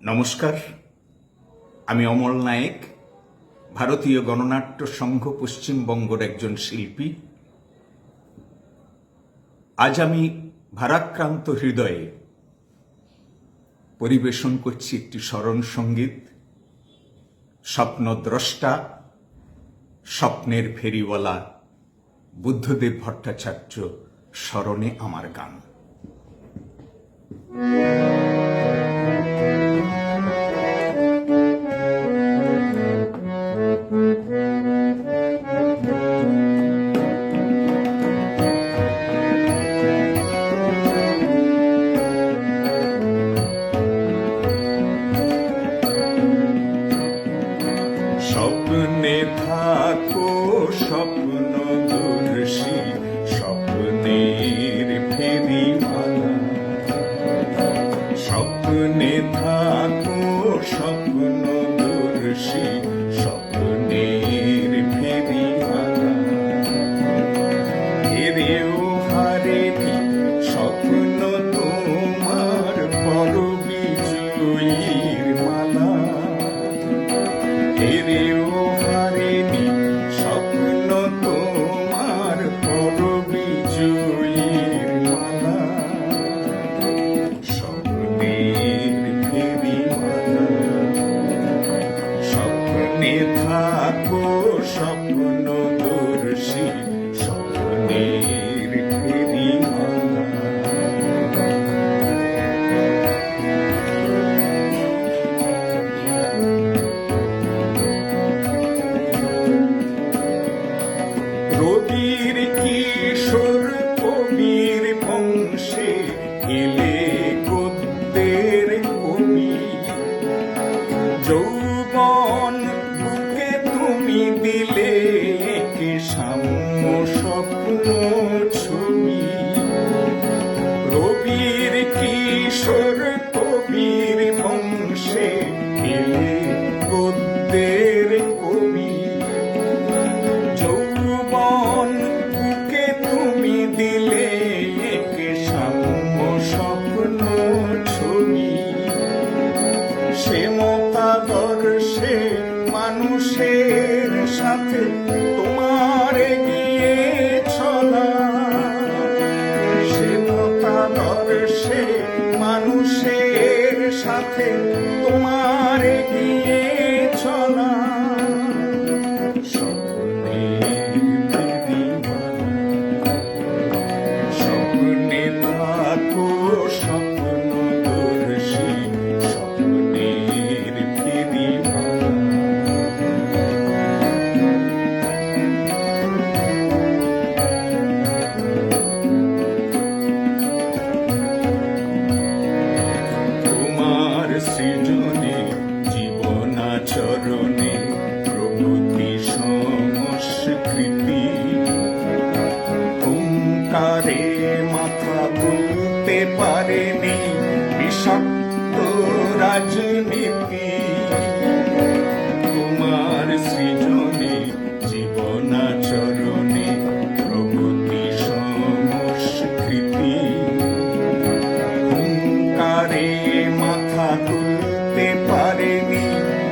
নমস্কার, আমি অমল নায়েক, ভারতীয় গণনাট্য সংঘ পশ্চিমবঙ্গের একজন শিল্পী। আজ আমি ভারাক্রান্ত হৃদয়ে পরিবেশন করছি একটি স্মরণ সঙ্গীত, স্বপ্নদ্রষ্টা, স্বপ্নের ফেরিওয়ালা বুদ্ধদেব ভট্টাচার্য স্মরণে আমার গান। স্বপ্নে থাকো স্বপ্নদর্শী, স্বপ্নের ফেরিওয়ালা। স্বপ্নে থাকো স্বপ্নদর্শী, স্বপ্নের ফেরিওয়ালা। হেরেও হারেনি স্বপ্ন তোমার বড় বিজয়ীর মালা। হেরেও হারেনি স্বপ্ন তোমার বড় বিজয়ীর মালা। স্বপ্নের ফেরিওয়ালা, স্বপ্নে থাকো স্বপ্নদর্শী, স্বপ্নের ফেরিওয়ালা। রবির কিশোর কবির বংশে এলে গদ্যের কবি। যৌবন বুকে তুমি দিলে একে সাম্য স্বপ্ন ছবি। রবির কিশোর কবির বংশে এলে গদ্যের কবি। যৌবন বুকে তুমি দিলে একে সাম্য স্বপ্ন ছবি। সে মতাদর্শে মানুষের সাথে তোমার এগিয়ে চলা। সে মতাদর্শে মানুষের সাথে তোমার এগিয়ে চলা। স্বপ্নে থাকো স্বপ্নদর্শী, স্বপ্নের ফেরিওয়ালা। তোমার সৃজনে জীবনাচরণে প্রভৃতি সংস্কৃতি। ওঙ্কারে মাথা তুলতে পারেনি বিষাক্ত রাজনীতি। তোমার সৃজনে জীবনাচরণে প্রভৃতি সংস্কৃতি। ওঙ্কারে মাথা তুলতে পারেনি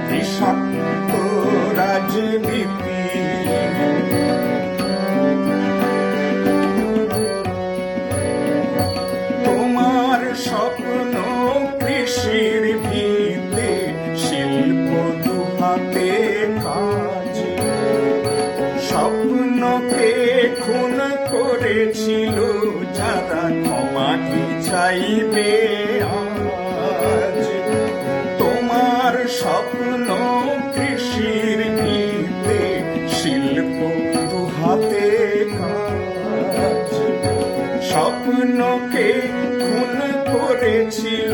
বিষাক্ত রাজনীতি। তোমার স্বপ্ন কৃষির ভিতে, শিল্প দুহাতে কাজ। স্বপ্নকে খুন করেছিল যারা, ক্ষমা কি চাইবে আজ? তোমার স্বপ্ন কৃষির ভিতে, শিল্প দুহাতে কাজ। স্বপ্নকে খুন করেছিল